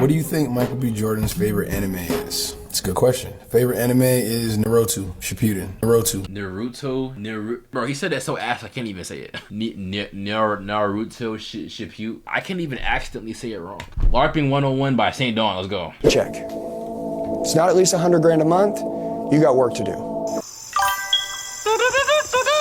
What do you think Michael B. Jordan's favorite anime is? It's a good question. Favorite anime is Naruto Shippuden. Naruto. Bro, he said that so ass I can't even say it. Naruto Shippuden. I can't even accidentally say it wrong. Larping 101 by St. Dawn. Let's go. Check. It's not at least 100 grand a month. You got work to do.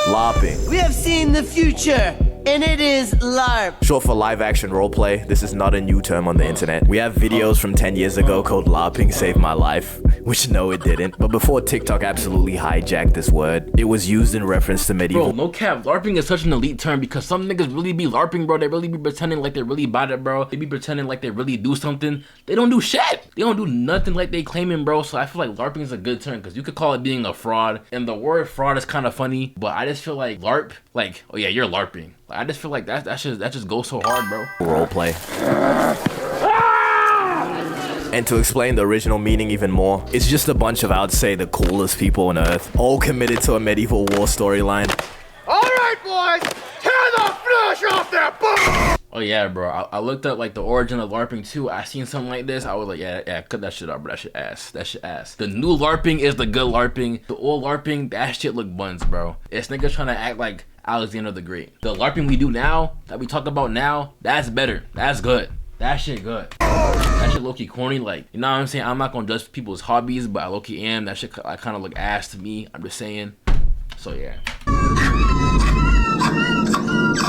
Larping. We have seen the future, and it is LARP. Short for live action roleplay. This is not a new term on the internet. We have videos from 10 years ago called Larping Saved My Life, which no it didn't. But before TikTok absolutely hijacked this word, it was used in reference to medieval. Bro, no cap, LARPing is such an elite term because some niggas really be LARPing, bro. They really be pretending like they're really about it, bro. They be pretending like they really do something. They don't do shit. They don't do nothing like they claiming, bro. So I feel like LARPing is a good term because you could call it being a fraud. And the word fraud is kind of funny, but I just feel like LARP, like, oh yeah, you're LARPing. I just feel like that just goes so hard, bro. Roleplay. And to explain the original meaning even more, it's just a bunch of, I would say, the coolest people on earth, all committed to a medieval war storyline. All right, boys, tear the flesh off that bone! Oh yeah, bro. I looked up like the origin of LARPing too. I seen something like this. I was like, yeah, cut that shit up, bro. That shit ass. That shit ass. The new LARPing is the good LARPing. The old LARPing, that shit look buns, bro. It's niggas trying to act like Alexander the Great. The LARPing we do now, that we talk about now, that's better. That's good. That shit good. That shit low-key corny, like, you know what I'm saying? I'm not gonna judge people's hobbies, but I low-key am. That shit I kind of look ass to me. I'm just saying. So yeah.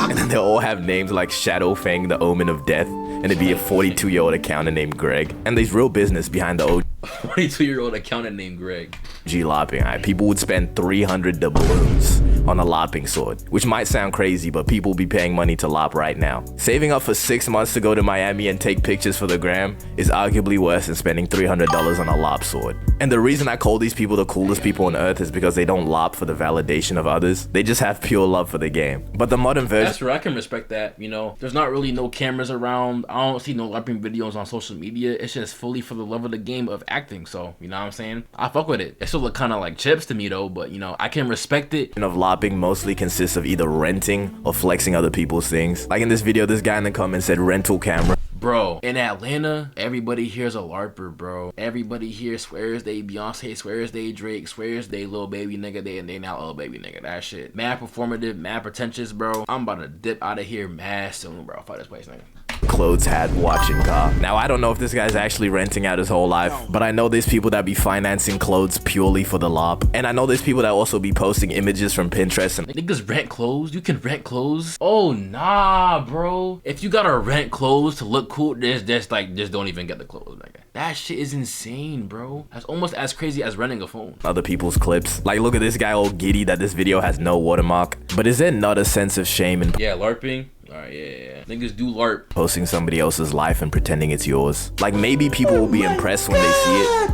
And then they all have names like Shadowfang, the Omen of Death, and it'd be a 42-year-old accountant named Greg. And there's real business behind the OG 42-year-old accountant named Greg. LARPing. Right? People would spend 300 doubloons on a LARPing sword, which might sound crazy, but people be paying money to LARP right now. Saving up for 6 months to go to Miami and take pictures for the gram is arguably worse than spending $300 on a LARP sword. And the reason I call these people the coolest people on earth is because they don't LARP for the validation of others. They just have pure love for the game. But the modern version... That's true, I can respect that, you know. There's not really no cameras around. I don't see no LARPing videos on social media. It's just fully for the love of the game of acting, so, you know what I'm saying? I fuck with it. It still look kind of like chips to me though, but, you know, I can respect it. Of LARPing mostly consists of either renting or flexing other people's things. Like in this video, this guy in the comments said rental camera. Bro, in Atlanta, everybody here's a LARPer, bro. Everybody here swears they Beyonce, swears they Drake, swears they Lil Baby nigga, they now Lil Baby nigga. That shit. Mad performative, mad pretentious, bro. I'm about to dip out of here mad soon, bro. Fuck this place, nigga. Clothes, hat, watch, and car. Now, I don't know if this guy's actually renting out his whole life, but I know there's people that be financing clothes purely for the LARP. And I know there's people that also be posting images from Pinterest and... Niggas rent clothes? You can rent clothes? Oh, nah, bro. If you gotta rent clothes to look cool, just don't even get the clothes, nigga. That shit is insane, bro. That's almost as crazy as renting a phone. Other people's clips. Like, look at this guy all giddy that this video has no watermark. But is there not a sense of shame in... Yeah, LARPing? Alright, yeah. Niggas do LARP. Posting somebody else's life and pretending it's yours. Like, maybe people will be impressed when they see it.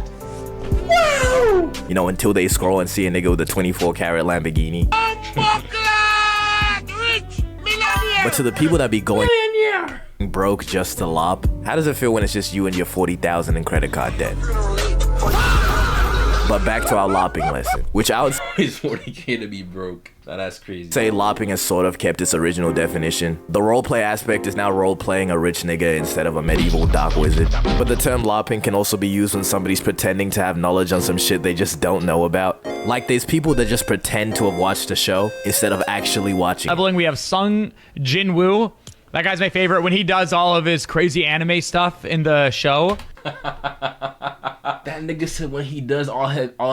Wow. You know, until they scroll and see a nigga with a 24-carat Lamborghini. But to the people that be going broke just to LARP, how does it feel when it's just you and your $40,000 in credit card debt? But back to our LARPing lesson, which I would It's 40K to be broke. Now that's crazy. Say LARPing has sort of kept its original definition. The roleplay aspect is now role-playing a rich nigga instead of a medieval dark wizard. But the term LARPing can also be used when somebody's pretending to have knowledge on some shit they just don't know about. Like there's people that just pretend to have watched the show instead of actually watching. Leveling, we have Sung Jin-woo. That guy's my favorite when he does all of his crazy anime stuff in the show. That nigga said when he does all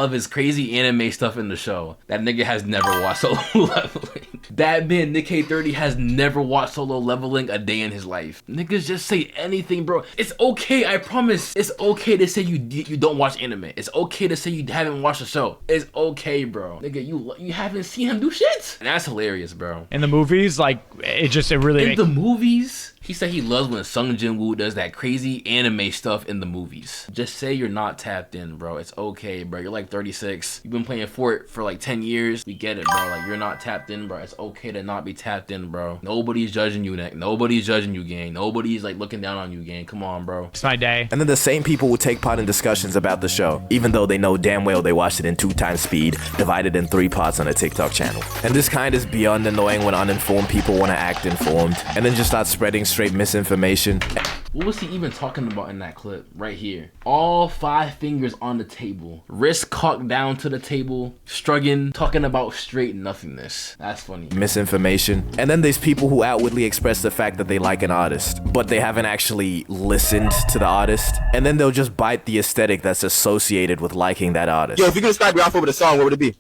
of his crazy anime stuff in the show, that nigga has never watched Solo Leveling. That man, Nick K30, has never watched Solo Leveling a day in his life. Niggas just say anything, bro. It's okay, I promise. It's okay to say you don't watch anime. It's okay to say you haven't watched the show. It's okay, bro. Nigga, you haven't seen him do shit. And that's hilarious, bro. In the movies, like, it really... In the movies? He said he loves when Sung Jin-woo does that crazy anime stuff in the movies. Just say you're not tapped in, bro. It's okay, bro. You're like 36. You've been playing Fort for like 10 years. We get it, bro. Like, you're not tapped in, bro. It's okay to not be tapped in, bro. Nobody's judging you, Nick. Nobody's judging you, gang. Nobody's like looking down on you, gang. Come on, bro. It's my day. And then the same people will take part in discussions about the show, even though they know damn well they watched it in 2x speed, divided in 3 parts on a TikTok channel. And this kind is beyond annoying when uninformed people want to act informed, and then just start spreading straight misinformation. What was he even talking about in that clip? Right here. All 5 fingers on the table. Wrist cocked down to the table. Struggling. Talking about straight nothingness. That's funny. Misinformation. And then there's people who outwardly express the fact that they like an artist, but they haven't actually listened to the artist. And then they'll just bite the aesthetic that's associated with liking that artist. Yo, if you could describe your outfit with a song, what would it be?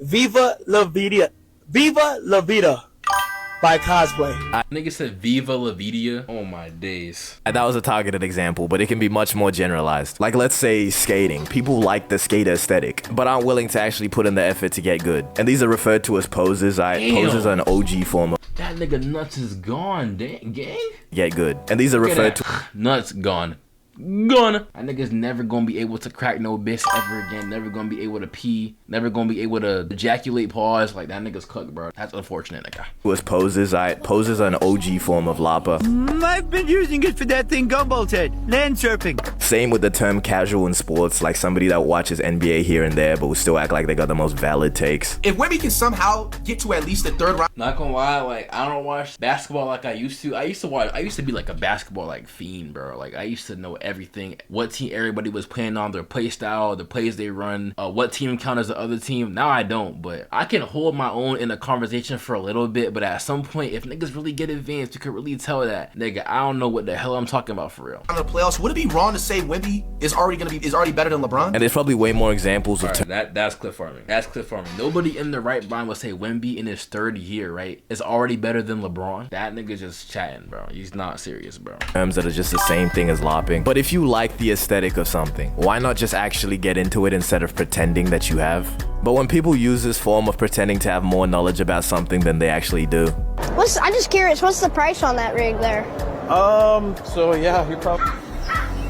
Viva La Vida. Viva La Vida by Cosplay. Nigga said Viva La Vida. Oh my days. And that was a targeted example, but it can be much more generalized. Like, let's say skating. People like the skater aesthetic, but aren't willing to actually put in the effort to get good. And these are referred to as poses. Poses are an OG form of that nigga nuts is gone, gang. Get good. And these are referred to nuts gone. That nigga's never gonna be able to crack no bitch ever again. Never gonna be able to pee. Never gonna be able to ejaculate pause. Like, that nigga's cooked, bro. That's unfortunate, nigga. was poses. Poses are an OG form of Larper. I've been using it for that thing Gumball's head. Land surfing. Same with the term casual in sports, like somebody that watches NBA here and there but will still act like they got the most valid takes. If Wemby can somehow get to at least the 3rd round. Not gonna lie, like, I don't watch basketball like I used to. I used to be like a basketball like fiend, bro. Like, I used to know everything, what team everybody was playing on, their play style, the plays they run, what team counters the other team. Now I don't, but I can hold my own in a conversation for a little bit. But at some point, if niggas really get advanced, you could really tell that, nigga, I don't know what the hell I'm talking about for real. In the playoffs, would it be wrong to say Wemby is already better than LeBron? And there's probably way more examples of that's clip farming. That's clip farming. Nobody in the right mind would say Wemby in his 3rd year, right, is already better than LeBron. That nigga just chatting, bro. He's not serious, bro. terms that are just the same thing as Larping. But if you like the aesthetic of something, why not just actually get into it instead of pretending that you have? But when people use this form of pretending to have more knowledge about something than they actually do. I'm just curious, what's the price on that rig there? So yeah, you probably...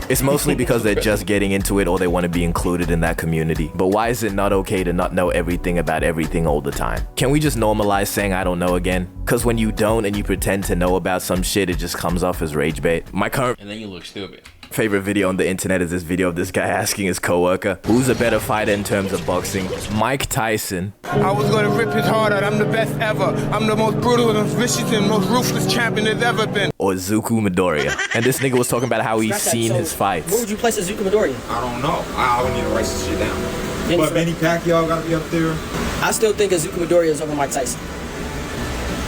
It's mostly because they're just getting into it or they want to be included in that community. But why is it not okay to not know everything about everything all the time? Can we just normalize saying I don't know again? Because when you don't and you pretend to know about some shit, it just comes off as rage bait. My current and then you look stupid. favorite video on the internet is this video of this guy asking his coworker, who's a better fighter in terms of boxing, Mike Tyson I was gonna rip his heart out. I'm the best ever. I'm the most brutal and vicious and most ruthless champion there's ever been. or Zuku Midoriya? And this nigga was talking about how he's seen his fights. Where would you place a Zuku Midoriya? I don't know. I would need to write some shit down. But Manny Pacquiao gotta be up there. I still think a Zuku Midoriya is over Mike Tyson.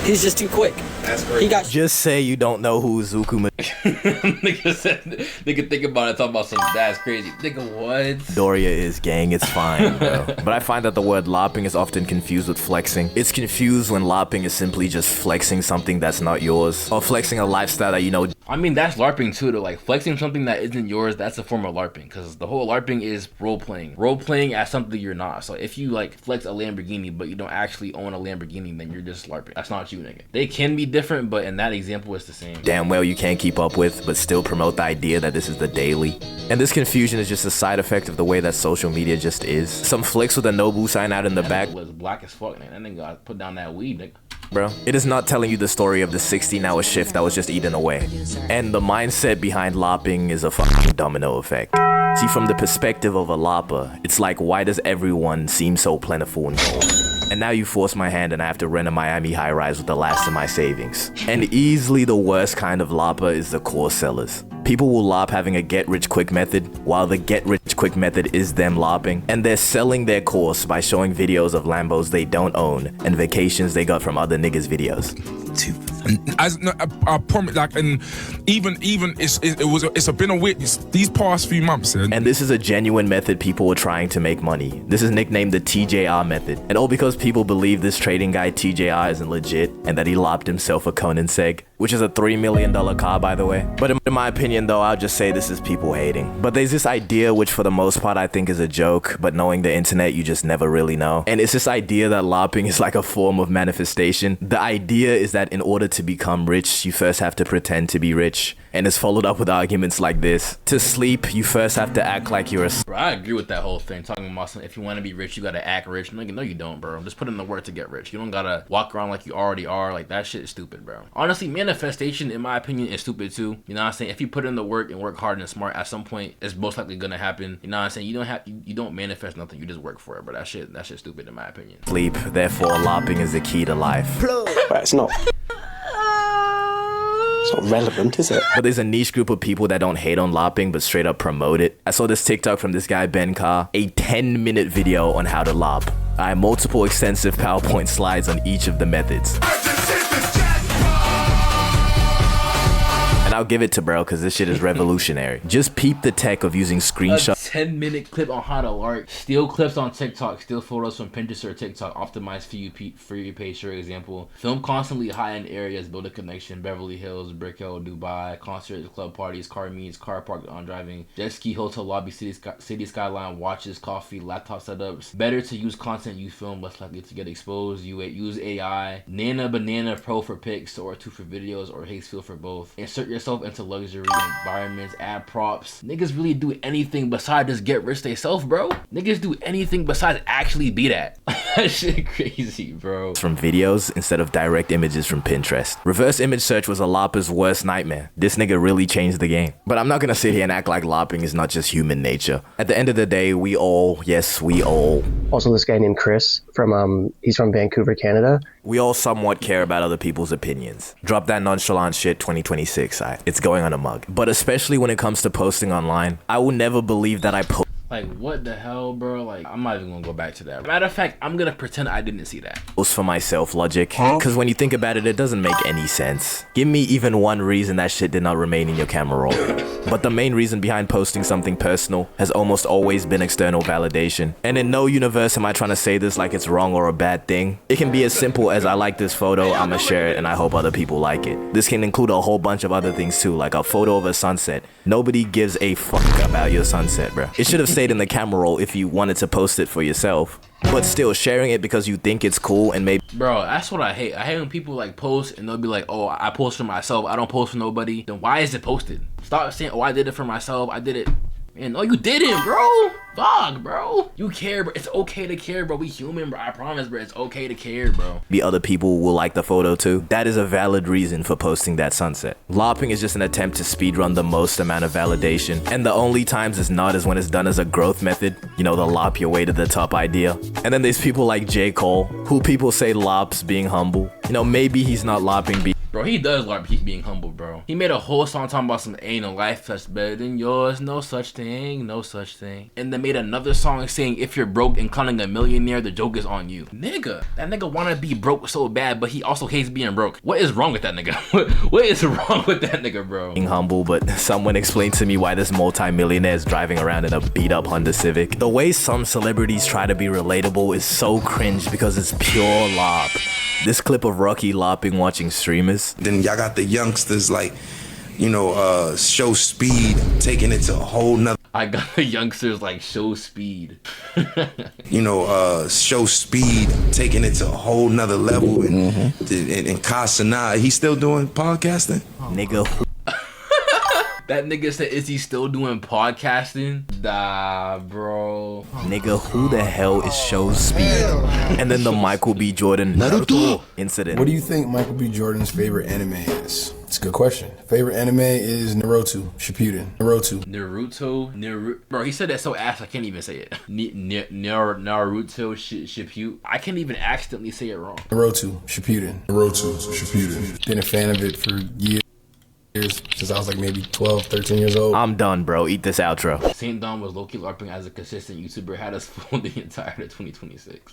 He's just too quick. That's great. Just say you don't know who Zuku Nigga said, nigga think about it, talk about some, that's crazy. Nigga, what? Midoriya is, gang. It's fine, bro. But I find that the word larping is often confused with flexing. It's confused when larping is simply just flexing something that's not yours, or flexing a lifestyle that you know. I mean, that's LARPing too, though. Like, flexing something that isn't yours, that's a form of LARPing. Because the whole LARPing is role-playing. Role-playing as something you're not. So if you, like, flex a Lamborghini, but you don't actually own a Lamborghini, then you're just LARPing. That's not you, nigga. They can be different, but in that example, it's the same. Damn well you can't keep up with, but still promote the idea that this is the daily. And this confusion is just a side effect of the way that social media just is. Some flicks with a Nobu sign out in the back. Was black as fuck, man. That nigga put down that weed, nigga. Bro, it is not telling you the story of the 16-hour shift that was just eaten away. And the mindset behind LARPing is a fucking domino effect. See, from the perspective of a LARPer, it's like, why does everyone seem so plentiful and gold? And now you force my hand and I have to rent a Miami high-rise with the last of my savings. And easily the worst kind of LARPer is the course sellers. People will LARP having a get-rich-quick method, while the get-rich-quick method is them LARPing. And they're selling their course by showing videos of Lambos they don't own and vacations they got from other niggas' videos. As I promise, like, and even it's been a weird these past few months. And this is a genuine method people are trying to make money. This is nicknamed the TJR method, and all because people believe this trading guy TJR isn't legit and that he lopped himself a Conan Seg, which is a $3 million car, by the way. But in my opinion, though, I'll just say this is people hating. But there's this idea, which for the most part I think is a joke, but knowing the internet, you just never really know. And it's this idea that LARPing is like a form of manifestation. The idea is that in order to become rich, you first have to pretend to be rich. And it's followed up with arguments like this. To sleep, you first have to act like you're a... Bro, I agree with that whole thing. Talking about something, if you want to be rich, you gotta act rich. Nigga, no, you don't, bro. Just put in the work to get rich. You don't gotta walk around like you already are. Like, that shit is stupid, bro. Honestly, manifestation, in my opinion, is stupid too. You know what I'm saying? If you put in the work and work hard and smart, at some point, it's most likely gonna happen. You know what I'm saying? You don't manifest nothing. You just work for it, bro. That shit's stupid, in my opinion. Sleep, therefore, LARPing is the key to life. It's not not relevant, is it? But there's a niche group of people that don't hate on LARPing but straight up promote it. I saw this TikTok from this guy Ben Carr, a 10-minute video on how to LARP. I have multiple extensive PowerPoint slides on each of the methods. And I'll give it to bro because this shit is revolutionary. Just peep the tech of using screenshots. 10-minute clip on how to LARP. Steal clips on TikTok. Steal photos from Pinterest or TikTok. Optimize for your page, for example. Film constantly high-end areas. Build a connection. Beverly Hills, Brick Hill, Dubai. Concerts, club parties, car meets, car park on driving. Jet ski, hotel lobby, city skyline, watches, coffee, laptop setups. Better to use content you film. Less likely to get exposed. You use AI. Nana Banana Pro for pics or 2 for videos or Hazefield for both. Insert yourself into luxury environments. Add props. Niggas really do anything besides just get rich they self, bro. Niggas do anything besides actually be that. That shit crazy, bro. From videos instead of direct images from Pinterest. Reverse image search was a LARPer's worst nightmare. This nigga really changed the game. But I'm not gonna sit here and act like LARPing is not just human nature. At the end of the day, we all, yes, we all. Also, this guy named Chris he's from Vancouver, Canada. We all somewhat care about other people's opinions. Drop that nonchalant shit 2026, it's going on a mug. But especially when it comes to posting online, I will never believe that I like, what the hell, bro? Like, I'm not even gonna go back to that. Matter of fact, I'm gonna pretend I didn't see that. For myself, logic. Because when you think about it, it doesn't make any sense. Give me even one reason that shit did not remain in your camera roll. But the main reason behind posting something personal has almost always been external validation. And in no universe am I trying to say this like it's wrong or a bad thing. It can be as simple as I like this photo, I'ma share it, and I hope other people like it. This can include a whole bunch of other things too, like a photo of a sunset. Nobody gives a fuck about your sunset, bro. It should have stayed in the camera roll if you wanted to post it for yourself. But still, sharing it because you think it's cool and maybe... Bro, that's what I hate. I hate when people like post and they'll be like, oh, I post for myself. I don't post for nobody. Then why is it posted? Stop saying, oh, I did it for myself. I did it. Man, no, you didn't, bro. Fuck, bro. You care, bro. It's okay to care, bro. We human, bro. I promise, bro. It's okay to care, bro. The other people will like the photo too. That is a valid reason for posting that sunset. LARPing is just an attempt to speedrun the most amount of validation. And the only times it's not is when it's done as a growth method. You know, the LARP your way to the top idea. And then there's people like J. Cole, who people say LARPs being humble. You know, maybe he's not LARPing Bro, he does LARP being humble, bro. He made a whole song talking about some ain't no life that's better than yours, no such thing, no such thing. And then made another song saying if you're broke and clowning a millionaire, the joke is on you. Nigga, that nigga wanna be broke so bad, but he also hates being broke. What is wrong with that nigga? What is wrong with that nigga, bro? Being humble, but someone explained to me why this multi-millionaire is driving around in a beat-up Honda Civic. The way some celebrities try to be relatable is so cringe because it's pure LARP. This clip of Rocky LARPing watching streamers. Then y'all got the youngsters like, you know, Show Speed taking it to a whole nother. I got the youngsters like Show Speed. You know, Show Speed taking it to a whole nother level. And Kasana, he's still doing podcasting? Nigga. That nigga said, is he still doing podcasting? Nah, bro. Nigga, who the hell is Show Speed? And then the Michael B. Jordan Naruto incident. What do you think Michael B. Jordan's favorite anime is? It's a good question. Favorite anime is Naruto Shippuden. Naruto. Bro, he said that so ass I can't even say it. Naruto Shippuden. I can't even accidentally say it wrong. Naruto Shippuden. Been a fan of it for years. Since I was like maybe 12, 13 years old. I'm done, bro. Eat this outro. St. Don was low-key LARPing as a consistent YouTuber, had us fooled the entire 2026.